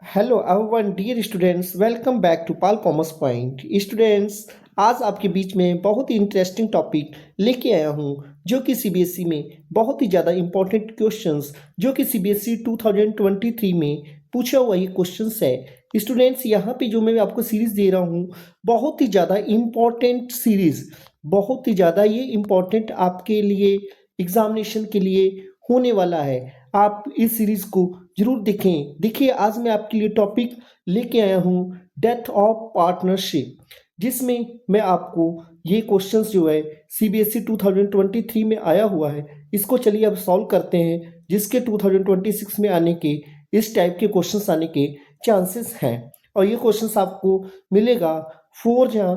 Hello everyone dear students, welcome back to Pal commerce point. Students, आज आपके बीच में बहुत ही इंटरेस्टिंग टॉपिक लेके आया हूँ जो कि सीबीएसई में बहुत ही ज़्यादा इंपॉर्टेंट क्वेश्चंस जो कि सीबीएसई 2023 में पूछा हुआ ये क्वेश्चंस है। स्टूडेंट्स, यहाँ पे जो मैं आपको सीरीज़ दे रहा हूँ बहुत ही ज़्यादा इम्पॉर्टेंट सीरीज़, बहुत ही ज़्यादा ये इम्पॉर्टेंट आपके लिए एग्जामिनेशन के लिए होने वाला है। आप इस सीरीज़ को जरूर देखें। देखिए, आज मैं आपके लिए टॉपिक लेके आया हूँ डेथ ऑफ पार्टनरशिप, जिसमें मैं आपको ये क्वेश्चंस जो है सीबीएसई 2023 में आया हुआ है, इसको चलिए अब सॉल्व करते हैं, जिसके 2026 में आने के इस टाइप के क्वेश्चंस आने के चांसेस हैं। और ये क्वेश्चंस आपको मिलेगा 4 या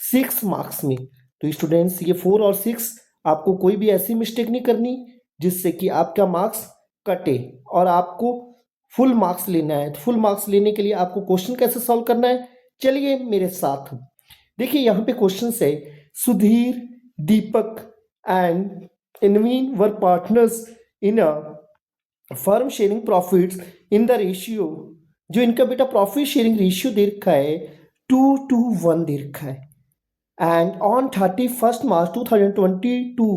6 मार्क्स में। तो स्टूडेंट्स, ये 4 और 6 आपको कोई भी ऐसी मिस्टेक नहीं करनी जिससे कि आपका मार्क्स कटे और आपको फुल मार्क्स लेना है। तो फुल मार्क्स लेने के लिए आपको क्वेश्चन कैसे सॉल्व करना है, चलिए मेरे साथ। देखिए, यहाँ पे क्वेश्चन है, Sudhir, Deepak and Naveen were partners in a firm sharing profits in the ratio. जो इनका बेटा प्रॉफिट शेयरिंग रेशियो दे रखा है 2:1 दे रखा है। And on 31st March 2022,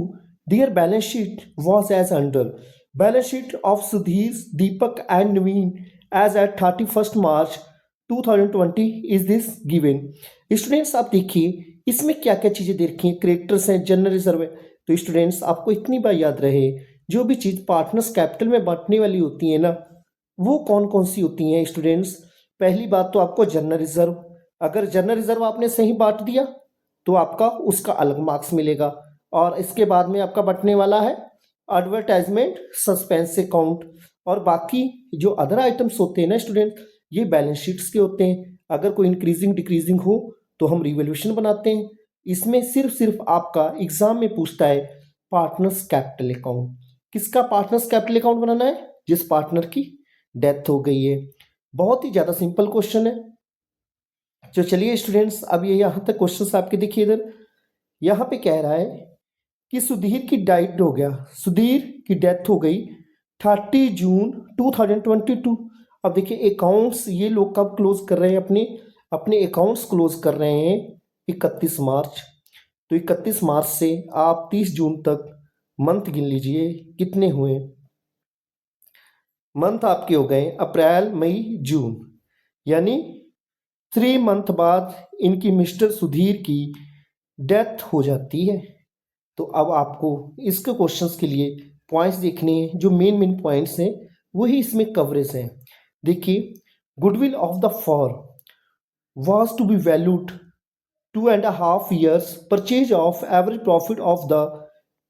their balance sheet was as under. Balance sheet of Sudhir, Deepak and Naveen as at 31st March 2020 is this given. Students, आप देखिए इसमें क्या क्या चीज़ें दे रखी हैं। क्रेडिटर्स हैं, जनरल रिजर्व है। तो स्टूडेंट्स, आपको इतनी बार याद रहे, जो भी चीज़ पार्टनर्स कैपिटल में बांटने वाली होती है ना, वो कौन कौन सी होती हैं स्टूडेंट्स। पहली बात तो आपको जनरल रिजर्व, अगर जनरल रिजर्व आपने सही बांट दिया तो आपका उसका अलग मार्क्स मिलेगा। और इसके बाद में आपका बटने वाला है एडवर्टाइजमेंट, सस्पेंस अकाउंट, और बाकी जो अदर आइटम्स होते हैं ना स्टूडेंट, ये बैलेंस शीट्स के होते हैं। अगर कोई इंक्रीजिंग डिक्रीजिंग हो तो हम रिवोल्यूशन बनाते हैं। इसमें सिर्फ आपका एग्जाम में पूछता है पार्टनर्स कैपिटल अकाउंट। किसका पार्टनर्स कैपिटल अकाउंट बनाना है? जिस पार्टनर की डेथ हो गई है। बहुत ही ज़्यादा सिंपल क्वेश्चन है। तो चलिए स्टूडेंट्स, अब ये यहाँ तक क्वेश्चन आपके देखिए। इधर यहाँ पे कह रहा है कि सुधीर की डाइट हो गया, सुधीर की डेथ हो गई 30 जून 2022। अब देखिए अकाउंट्स ये लोग कब क्लोज कर रहे हैं, अपने अपने अकाउंट्स क्लोज कर रहे हैं 31 मार्च। तो 31 मार्च से आप 30 जून तक मंथ गिन लीजिए कितने हुए। मंथ आपके हो गए अप्रैल, मई, जून, यानी 3 मंथ बाद इनकी मिस्टर सुधीर की डेथ हो जाती है। तो अब आपको इसके क्वेश्चंस के लिए पॉइंट्स देखने हैं, जो मेन मेन पॉइंट्स हैं वही इसमें कवरेज हैं। देखिए, goodwill of the firm was to be valued 2.5 years, purchase of average profit of the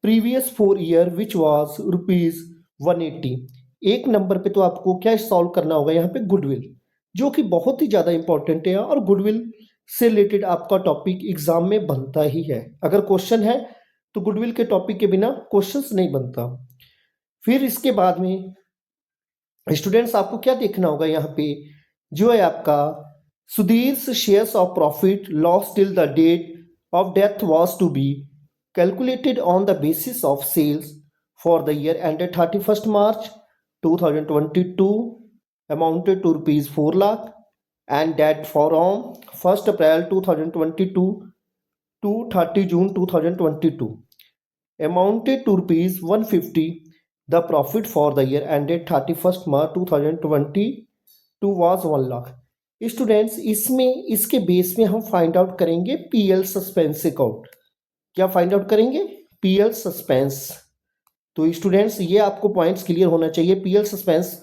previous 4 year which was ₹180। एक नंबर पे तो आपको क्या सॉल्व करना होगा यहाँ पे गुडविल, जो कि बहुत ही ज़्यादा इंपॉर्टेंट है। और गुडविल से रिलेटेड आपका टॉपिक एग्जाम में बनता ही है। अगर क्वेश्चन है तो गुडविल के टॉपिक के बिना क्वेश्चंस नहीं बनता। फिर इसके बाद में स्टूडेंट्स आपको क्या देखना होगा यहाँ पे, जो है आपका Sudhir shares of profit loss till the date of death was to be calculated on the basis of sales for the year ended 31st March 2022 amounted to rupees 4 lakh, and that from 1st April 2022 to 30 June 2022 amounted to rupees 150. The profit for the year ended 31st March 2022 was 1 lakh. Students, इसमें इसके base में हम find out करेंगे PL suspense account. क्या find out करेंगे? PL suspense. तो students, ये आपको पॉइंट्स क्लियर होना चाहिए। पीएल सस्पेंस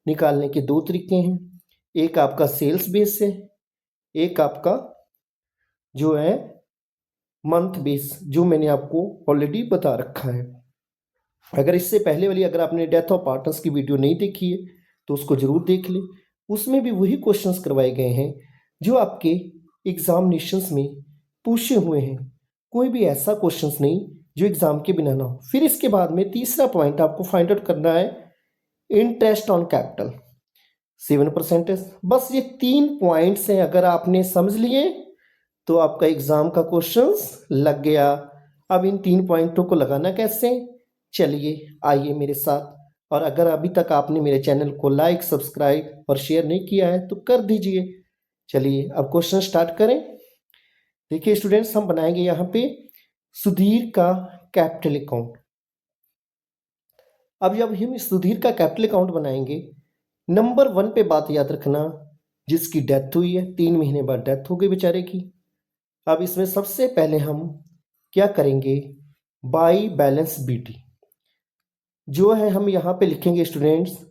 निकालने के 2 तरीके हैं, एक आपका सेल्स बेस से, एक आपका जो है मंथ बेस, जो मैंने आपको ऑलरेडी बता रखा है। अगर इससे पहले वाली अगर आपने डेथ ऑफ पार्टनर्स की वीडियो नहीं देखी है तो उसको जरूर देख लें। उसमें भी वही क्वेश्चंस करवाए गए हैं जो आपके एग्जामिनेशंस में पूछे हुए हैं। कोई भी ऐसा क्वेश्चंस नहीं जो एग्जाम के बिना ना हो। फिर इसके बाद में तीसरा पॉइंट आपको फाइंड आउट करना है इंटरेस्ट ऑन कैपिटल 7%। बस ये 3 पॉइंट्स हैं, अगर आपने समझ लिए तो आपका एग्जाम का क्वेश्चंस लग गया। अब इन 3 पॉइंटों को लगाना कैसे, चलिए आइए मेरे साथ। और अगर अभी तक आपने मेरे चैनल को लाइक, सब्सक्राइब और शेयर नहीं किया है तो कर दीजिए। चलिए अब क्वेश्चन स्टार्ट करें। देखिए स्टूडेंट्स, हम बनाएंगे यहाँ पे सुधीर का कैपिटल अकाउंट। अब जब हम सुधीर का कैपिटल अकाउंट बनाएंगे, नंबर 1 पे बात याद रखना, जिसकी डेथ हुई है 3 महीने बाद डेथ हो गई बेचारे की। अब इसमें सबसे पहले हम क्या करेंगे, बाई बैलेंस बीटी जो है हम यहाँ पे लिखेंगे स्टूडेंट्स,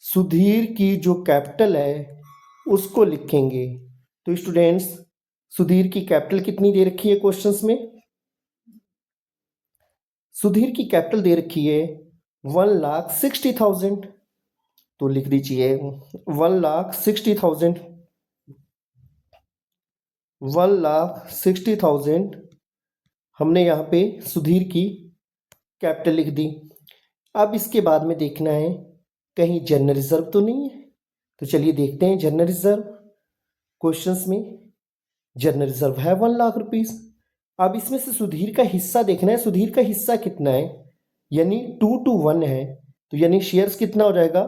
सुधीर की जो कैपिटल है उसको लिखेंगे। तो स्टूडेंट्स, सुधीर की कैपिटल कितनी दे रखी है क्वेश्चंस में? सुधीर की कैपिटल दे रखी है 1,60,000। तो लिख दीजिए 1,60,000। 1,60,000 हमने यहाँ पे सुधीर की कैपिटल लिख दी। अब इसके बाद में देखना है कहीं जनरल रिजर्व तो नहीं है। तो चलिए देखते हैं जनरल रिजर्व। क्वेश्चंस में जनरल रिजर्व है 1,00,000 रुपीज। अब इसमें से सुधीर का हिस्सा देखना है, सुधीर का हिस्सा कितना है, यानी 2:1 है। तो यानी शेयर्स कितना हो जाएगा,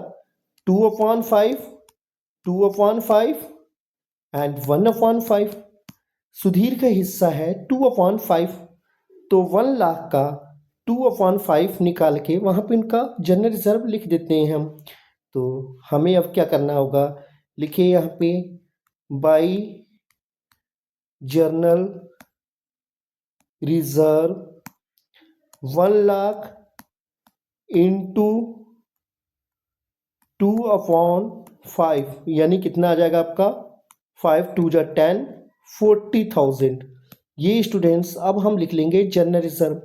2/5, 2/5 एंड 1/5। सुधीर का हिस्सा है 2/5, तो 1,00,000 का 2/5 निकाल के वहाँ पे उनका जनरल रिजर्व लिख देते हैं हम। तो हमें अब क्या करना होगा, लिखिए यहाँ पे बाई जर्नल रिजर्व 1,00,000 इंटू 2/5, यानी कितना आ जाएगा आपका, 5 2 जा 10, 40,000। ये स्टूडेंट्स अब हम लिख लेंगे जनरल रिजर्व।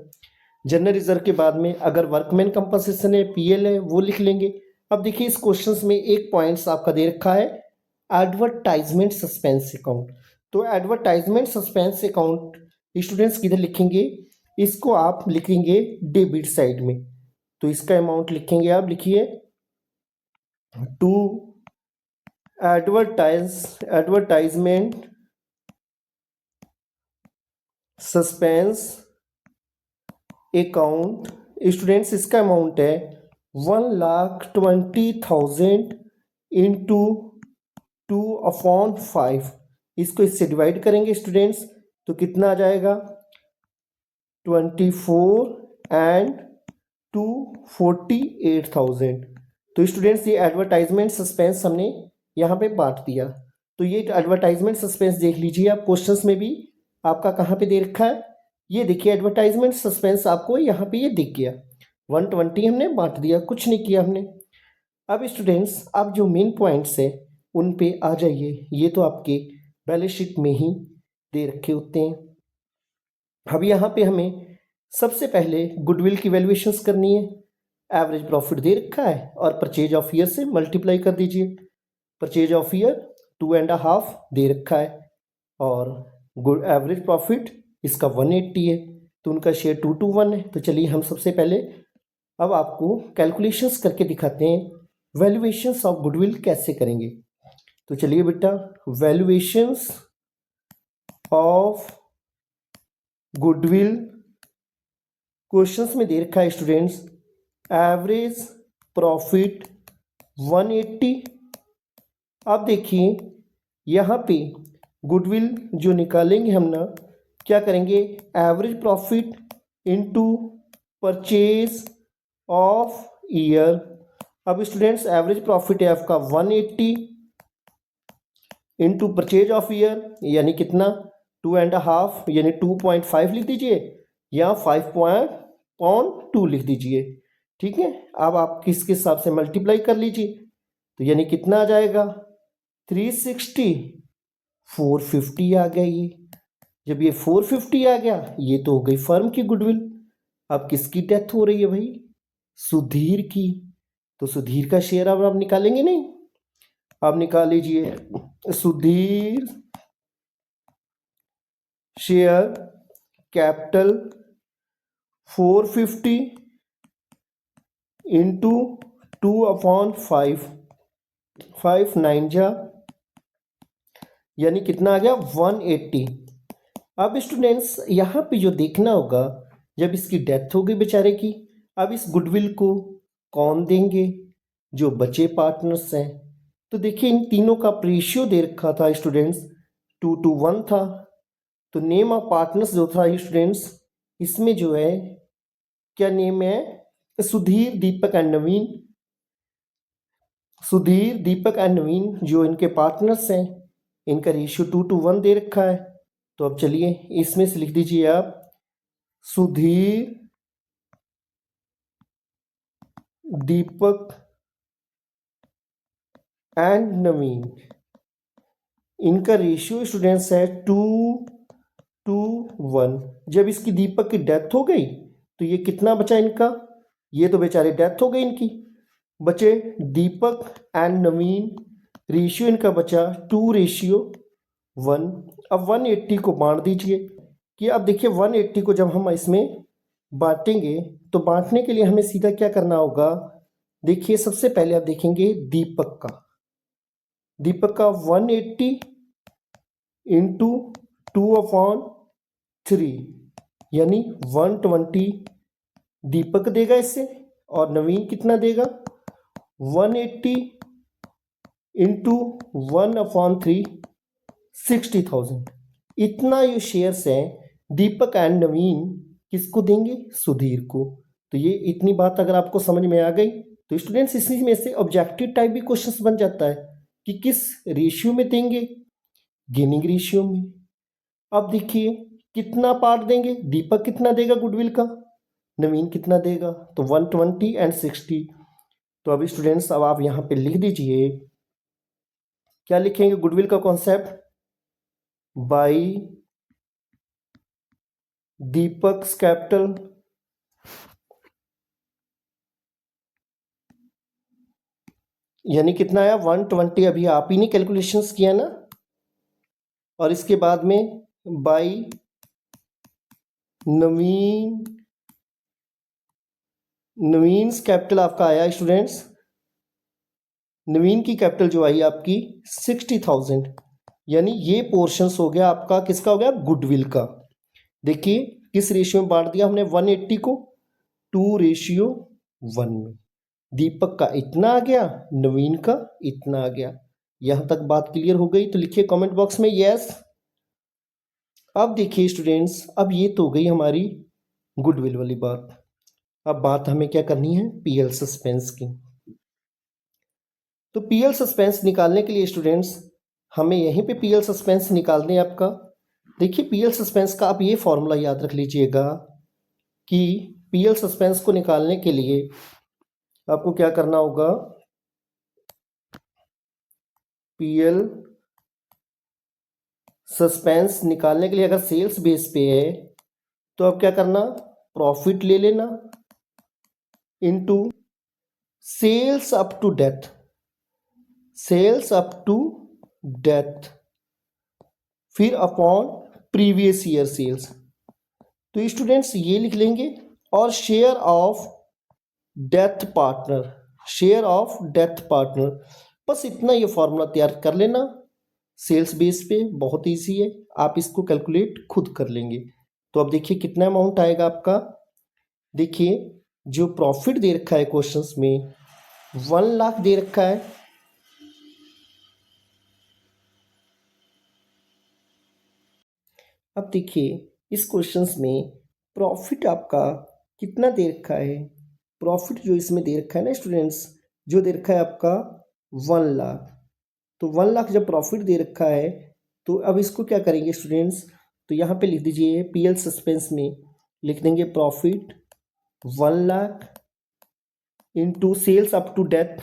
जनरल रिजर्व के बाद में अगर वर्कमैन कंपनसेशन है, पीएल है, वो लिख लेंगे। अब देखिए इस क्वेश्चंस में एक पॉइंट्स आपका दे रखा है एडवर्टाइजमेंट सस्पेंस अकाउंट। तो एडवर्टाइजमेंट सस्पेंस अकाउंट स्टूडेंट्स किधर लिखेंगे, इसको आप लिखेंगे डेबिट साइड में। तो इसका अमाउंट लिखेंगे, आप लिखिए to advertisement suspense account. Students इसका अमाउंट है 1,20,000 इंटू 2/5। इसको इससे डिवाइड करेंगे स्टूडेंट्स, तो कितना आ जाएगा, 24 एंड 2 48,000। तो स्टूडेंट्स ये एडवर्टाइजमेंट सस्पेंस हमने यहाँ पे बांट दिया। तो ये एडवर्टाइजमेंट सस्पेंस देख लीजिए आप, क्वेश्चंस में भी आपका कहाँ पे दे रखा है, ये देखिए एडवर्टाइजमेंट सस्पेंस आपको यहाँ पे ये दिख गया। 120 हमने बांट दिया, कुछ नहीं किया हमने। अब स्टूडेंट्स अब जो मेन पॉइंट्स है उन पे आ जाइए। ये तो आपके बैलेंस शीट में ही दे रखे होते हैं। अब यहाँ पे हमें सबसे पहले गुडविल की वैल्यूएशंस करनी है। एवरेज प्रॉफिट दे रखा है और परचेज ऑफ ईयर से मल्टीप्लाई कर दीजिए। परचेज ऑफ ईयर 2.5 दे रखा है और गुड एवरेज प्रॉफिट इसका 180 है, तो उनका शेयर 2:1 है। तो चलिए हम सबसे पहले अब आपको कैलकुलेशंस करके दिखाते हैं वैल्यूएशंस ऑफ गुडविल कैसे करेंगे। तो चलिए बेटा, वैल्यूएशंस ऑफ गुडविल क्वेश्चंस में दे रखा है स्टूडेंट्स, एवरेज प्रॉफिट 180। अब देखिए यहाँ पे गुडविल जो निकालेंगे हम ना, क्या करेंगे, average profit into purchase of year. अब स्टूडेंट्स एवरेज प्रॉफिट है आपका 180 इंटू परचेज ऑफ ईयर, यानी कितना, 2.5, यानी 2.5 लिख दीजिए या 5.2 लिख दीजिए। ठीक है, अब आप किसके हिसाब से मल्टीप्लाई कर लीजिए, तो यानी कितना आ जाएगा, 360, 450 आ गया। ये जब ये 450 आ गया, ये तो हो गई फर्म की गुडविल। अब किसकी डेथ हो रही है भाई, सुधीर की। तो सुधीर का शेयर अब आप निकालेंगे नहीं, आप निकाल लीजिए सुधीर शेयर कैपिटल 450 इंटू 2/5, 5 9 जा, यानी कितना आ गया, 180। अब स्टूडेंट्स यहाँ पे जो देखना होगा, जब इसकी डेथ हो गई बेचारे की, अब इस गुडविल को कौन देंगे? जो बचे पार्टनर्स हैं। तो देखिए इन तीनों का रेशियो दे रखा था स्टूडेंट्स, 2:1 था। तो नेम ऑफ पार्टनर्स जो था स्टूडेंट्स, इसमें जो है क्या नेम है? सुधीर, दीपक एंड नवीन। सुधीर, दीपक एंड नवीन जो इनके पार्टनर्स हैं, इनका रेशियो 2:1 दे रखा है। तो अब चलिए इसमें से लिख दीजिए आप, सुधीर, दीपक एंड नवीन, इनका रेशियो स्टूडेंट्स है 2:1। जब इसकी दीपक की डेथ हो गई तो ये कितना बचा इनका? ये तो बेचारे डेथ हो गई इनकी, बचे दीपक एंड नवीन, रेशियो इनका बचा 2:1। अब 180 को बांट दीजिए कि अब देखिए 180 को जब हम इसमें बांटेंगे तो बांटने के लिए हमें सीधा क्या करना होगा? देखिए सबसे पहले आप देखेंगे दीपक का 180 इंटू 2/3 यानी 120 दीपक देगा इससे, और नवीन कितना देगा? 180 इंटू 1/3 60,000। इतना ये शेयर्स हैं दीपक एंड नवीन किसको देंगे? सुधीर को। तो ये इतनी बात अगर आपको समझ में आ गई तो स्टूडेंट्स इसी में से ऑब्जेक्टिव टाइप भी क्वेश्चंस बन जाता है कि किस रेशियो में देंगे? गेनिंग रेशियो में। अब देखिए कितना पार्ट देंगे? दीपक कितना देगा गुडविल का, नवीन कितना देगा? तो 120 एंड 60। तो अभी स्टूडेंट्स अब आप यहाँ पे लिख दीजिए, क्या लिखेंगे गुडविल का कॉन्सेप्ट? बाई दीपक्स कैपिटल यानी कितना आया? 120। अभी आप ही ने कैलकुलेशंस किया ना। और इसके बाद में बाई नवीन कैपिटल आपका आया स्टूडेंट्स, नवीन की कैपिटल जो आई आपकी 60,000। यानी ये पोर्शंस हो गया आपका, किसका हो गया? गुडविल का। देखिए किस रेशियो में बांट दिया हमने 180 को? 2:1 में। दीपक का इतना आ गया, नवीन का इतना आ गया। यहां तक बात क्लियर हो गई तो लिखिए कमेंट बॉक्स में यस। अब देखिए स्टूडेंट्स, अब ये तो हो गई हमारी गुडविल वाली बात। अब बात हमें क्या करनी है? पीएल सस्पेंस की। तो पीएल सस्पेंस निकालने के लिए स्टूडेंट्स हमें यहीं पे पीएल सस्पेंस निकालने हैं आपका। देखिए पीएल सस्पेंस का आप ये फॉर्मूला याद रख लीजिएगा कि पीएल सस्पेंस को निकालने के लिए आपको क्या करना होगा? पीएल सस्पेंस निकालने के लिए अगर सेल्स बेस पे है तो अब क्या करना? प्रॉफिट ले लेना into sales up to death, sales up to death, फिर अपॉन प्रीवियस ईयर सेल्स। तो स्टूडेंट्स ये लिख लेंगे, और share of death partner, share of death partner. बस इतना ये फॉर्मूला तैयार कर लेना सेल्स बेस पे, बहुत इजी है, आप इसको कैलकुलेट खुद कर लेंगे। तो अब देखिए कितना अमाउंट आएगा आपका। देखिए जो प्रॉफिट दे रखा है क्वेश्चंस में 1 लाख दे रखा है। अब देखिए इस क्वेश्चंस में प्रॉफिट आपका कितना दे रखा है? प्रॉफिट जो इसमें दे रखा है ना स्टूडेंट्स, जो दे रखा है आपका 1 लाख। तो 1 लाख जब प्रॉफिट दे रखा है तो अब इसको क्या करेंगे स्टूडेंट्स? तो यहाँ पे लिख दीजिए पीएल सस्पेंस में लिख देंगे profit 1 lakh into sales up to death,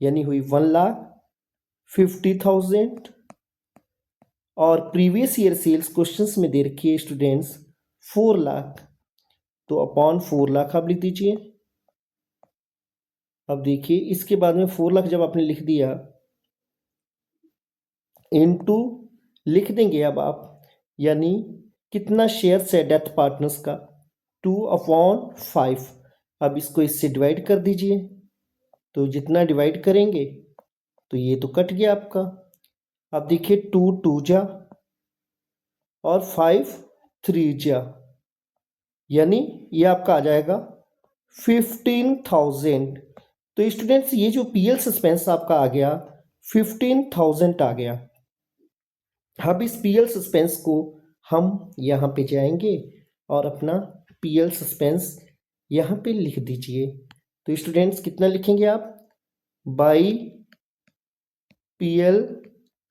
यानी हुई 1,50,000, और प्रीवियस ईयर सेल्स क्वेश्चंस में दे रखी है स्टूडेंट्स 4 लाख। तो अपॉन 4 लाख आप लिख दीजिए। अब देखिए इसके बाद में 4 लाख जब आपने लिख दिया, इनटू लिख देंगे अब आप, यानी कितना शेयर्स है डेथ पार्टनर्स का? 2/5। अब इसको इससे डिवाइड कर दीजिए, तो जितना डिवाइड करेंगे तो ये तो कट गया आपका। अब देखिए 2 2 जा और 5 3 जा, यानी ये आपका आ जाएगा 15,000। तो स्टूडेंट्स ये जो पीएल सस्पेंस आपका आ गया 15,000 आ गया। अब इस पीएल सस्पेंस को हम यहाँ पे जाएंगे और अपना पीएल सस्पेंस यहाँ पे लिख दीजिए। तो स्टूडेंट्स कितना लिखेंगे आप, by PL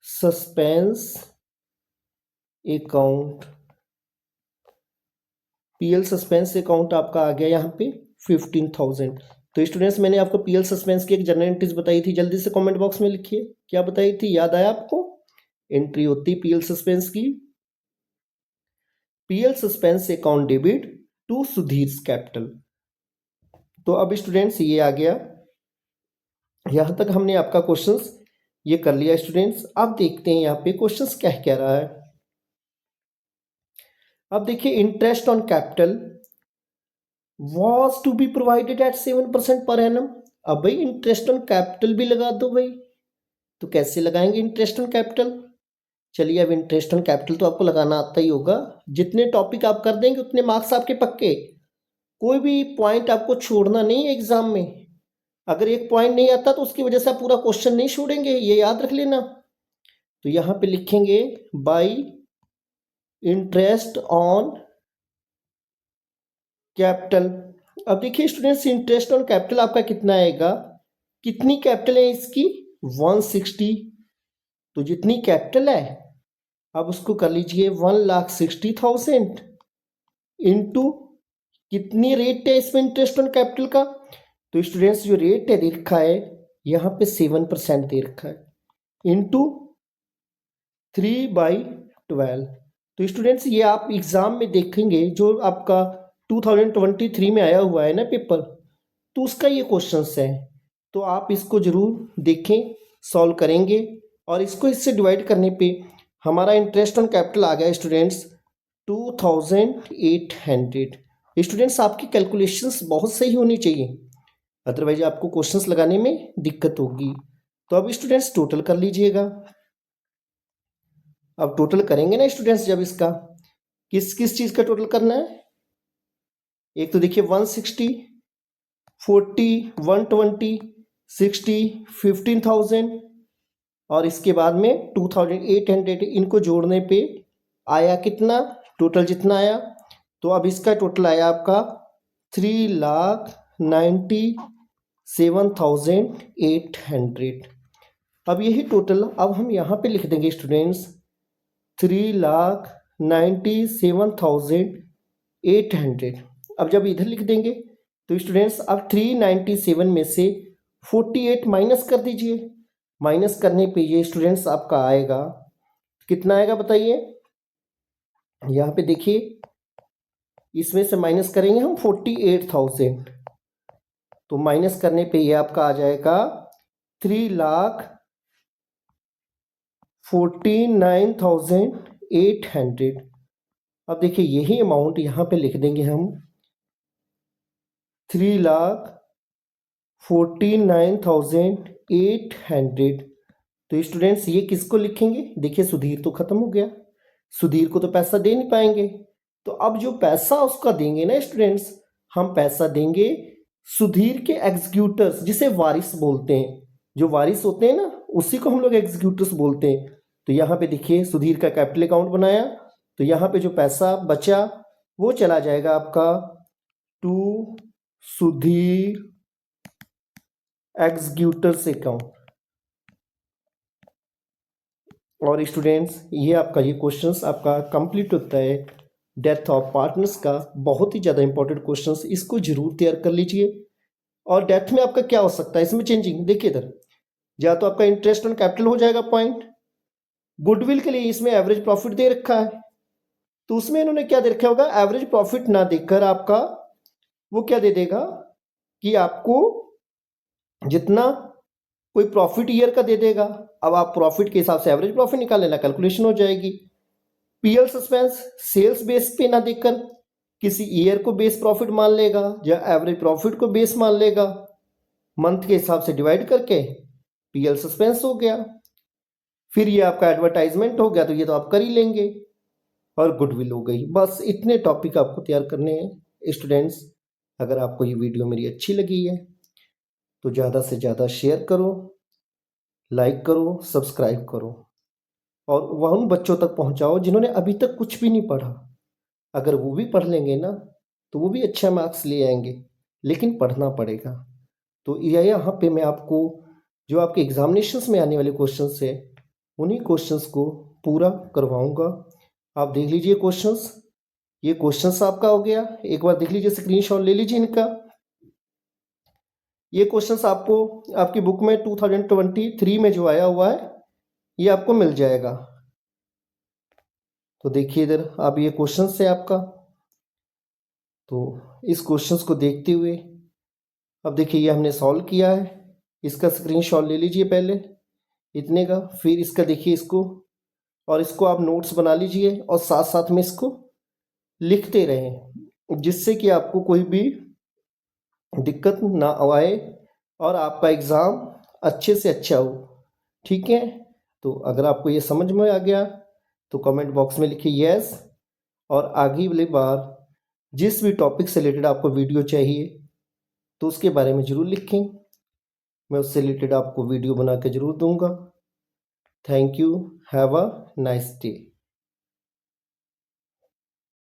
suspense account. PL suspense account आपका आ गया यहाँ पे 15,000। तो स्टूडेंट्स मैंने आपको पीएल सस्पेंस की एक जनरल एंट्रीज बताई थी, जल्दी से कमेंट बॉक्स में लिखिए क्या बताई थी, याद आया आपको? एंट्री होती पीएल सस्पेंस की, PL suspense account debit to Sudhir capital. तो अब स्टूडेंट्स ये आ गया, यहां तक हमने आपका क्वेश्चंस ये कर लिया स्टूडेंट्स। अब देखते हैं यहाँ पे क्वेश्चंस क्या कह रहा है। अब देखिए, interest on capital was to be provided at 7% per annum. अब भाई इंटरेस्ट ऑन कैपिटल भी लगा दो भाई, तो कैसे लगाएंगे इंटरेस्ट ऑन कैपिटल? चलिए, अब इंटरेस्ट ऑन कैपिटल तो आपको लगाना आता ही होगा, जितने टॉपिक आप कर देंगे उतने मार्क्स आपके पक्के। कोई भी पॉइंट आपको छोड़ना नहीं है एग्जाम में। अगर एक पॉइंट नहीं आता तो उसकी वजह से आप पूरा क्वेश्चन नहीं छोड़ेंगे, ये याद रख लेना। तो यहाँ पे लिखेंगे बाई इंटरेस्ट ऑन कैपिटल। अब देखिए स्टूडेंट्स, इंटरेस्ट ऑन कैपिटल आपका कितना आएगा, कितनी कैपिटल है इसकी 160। तो जितनी कैपिटल है अब उसको कर लीजिए 1,60,000 इंटू कितनी रेट है इसमें इंटरेस्ट ऑन कैपिटल का। तो स्टूडेंट्स जो रेट है दे रखा है यहाँ पे 7% दे रखा है, इंटू 3/12। तो स्टूडेंट्स ये आप एग्जाम में देखेंगे, जो आपका 2023 में आया हुआ है ना पेपर, तो उसका ये क्वेश्चंस है। तो आप इसको जरूर देखें, सॉल्व करेंगे। और इसको इससे डिवाइड करने पे हमारा इंटरेस्ट ऑन कैपिटल आ गया स्टूडेंट्स 2,800। स्टूडेंट्स आपकी कैलकुलेशंस बहुत सही होनी चाहिए, अदरवाइज आपको क्वेश्चंस लगाने में दिक्कत होगी। तो अब स्टूडेंट्स टोटल कर लीजिएगा। अब टोटल करेंगे ना स्टूडेंट्स, जब इसका किस किस चीज़ का टोटल करना है, एक तो देखिए 160, 40, 120, 60, 15,000 और इसके बाद में 2,800, इनको जोड़ने पे आया कितना, टोटल जितना आया। तो अब इसका टोटल आया आपका 3,97,800। अब यही टोटल अब हम यहाँ पे लिख देंगे स्टूडेंट्स 3,97,800। अब जब इधर लिख देंगे तो स्टूडेंट्स अब 397 में से 48 माइनस कर दीजिए। माइनस करने पे ये स्टूडेंट्स आपका आएगा, कितना आएगा बताइए? यहाँ पे देखिए, इसमें से माइनस करेंगे हम 48,000, तो माइनस करने पे ये आपका आ जाएगा 3,49,800। अब देखिए यही अमाउंट यहाँ पे लिख देंगे हम 3,49,800। तो स्टूडेंट्स ये किसको लिखेंगे, देखिए सुधीर तो खत्म हो गया, सुधीर को तो पैसा दे नहीं पाएंगे। तो अब जो पैसा उसका देंगे ना स्टूडेंट्स, हम पैसा देंगे सुधीर के एग्जीक्यूटर्स, जिसे वारिस बोलते हैं। जो वारिस होते हैं ना, उसी को हम लोग एग्जीक्यूटर्स बोलते हैं। तो यहाँ पे देखिए सुधीर का कैपिटल अकाउंट बनाया, तो यहाँ पे जो पैसा बचा वो चला जाएगा आपका टू सुधीर एग्जीक्यूटर्स अकाउंट। और स्टूडेंट्स ये आपका ये क्वेश्चंस आपका कंप्लीट होता है डेथ ऑफ पार्टनर्स का। बहुत ही ज़्यादा इंपॉर्टेंट क्वेश्चंस, इसको जरूर तैयार कर लीजिए। और डेथ में आपका क्या हो सकता है इसमें चेंजिंग, देखिए इधर या तो आपका इंटरेस्ट ऑन कैपिटल हो जाएगा पॉइंट, गुडविल के लिए इसमें एवरेज प्रॉफिट दे रखा है, तो उसमें इन्होंने क्या दे रखा होगा, एवरेज प्रॉफिट ना देकर आपका वो क्या दे देगा कि आपको जितना कोई प्रॉफिट ईयर का दे देगा। अब आप प्रॉफिट के हिसाब से एवरेज प्रॉफिट निकाल लेना, कैलकुलेशन हो जाएगी। पीएल सस्पेंस सेल्स बेस पे ना देखकर किसी ईयर को बेस प्रॉफिट मान लेगा या एवरेज प्रॉफिट को बेस मान लेगा, मंथ के हिसाब से डिवाइड करके पीएल सस्पेंस हो गया। फिर ये आपका एडवर्टाइजमेंट हो गया, तो ये तो आप कर ही लेंगे, और गुडविल हो गई। बस इतने टॉपिक आपको तैयार करने हैं स्टूडेंट्स। अगर आपको ये वीडियो मेरी अच्छी लगी है तो ज़्यादा से ज़्यादा शेयर करो, लाइक करो, सब्सक्राइब करो और वह उन बच्चों तक पहुंचाओ जिन्होंने अभी तक कुछ भी नहीं पढ़ा। अगर वो भी पढ़ लेंगे ना तो वो भी अच्छा मार्क्स ले आएंगे, लेकिन पढ़ना पड़ेगा। तो यह यहाँ पे मैं आपको जो आपके एग्जामिनेशंस में आने वाले क्वेश्चंस है उन्हीं क्वेश्चंस को पूरा करवाऊंगा। आप देख लीजिए क्वेश्चंस, ये क्वेश्चंस आपका हो गया, एक बार देख लीजिए, स्क्रीनशॉट ले लीजिए इनका। ये क्वेश्चंस आपको आपकी बुक में 2023 में जो आया हुआ है ये आपको मिल जाएगा। तो देखिए इधर आप, ये क्वेश्चंस है आपका। तो इस क्वेश्चंस को देखते हुए अब देखिए ये हमने सॉल्व किया है, इसका स्क्रीनशॉट ले लीजिए पहले इतने का, फिर इसका देखिए इसको, और इसको आप नोट्स बना लीजिए और साथ साथ में इसको लिखते रहें जिससे कि आपको कोई भी दिक्कत ना आए और आपका एग्ज़ाम अच्छे से अच्छा हो। ठीक है, तो अगर आपको ये समझ में आ गया तो कमेंट बॉक्स में लिखिए यस, और आगे वाली बार जिस भी टॉपिक से रिलेटेड आपको वीडियो चाहिए तो उसके बारे में ज़रूर लिखें, मैं उससे रिलेटेड आपको वीडियो बना के ज़रूर दूंगा। Thank you, have a nice day.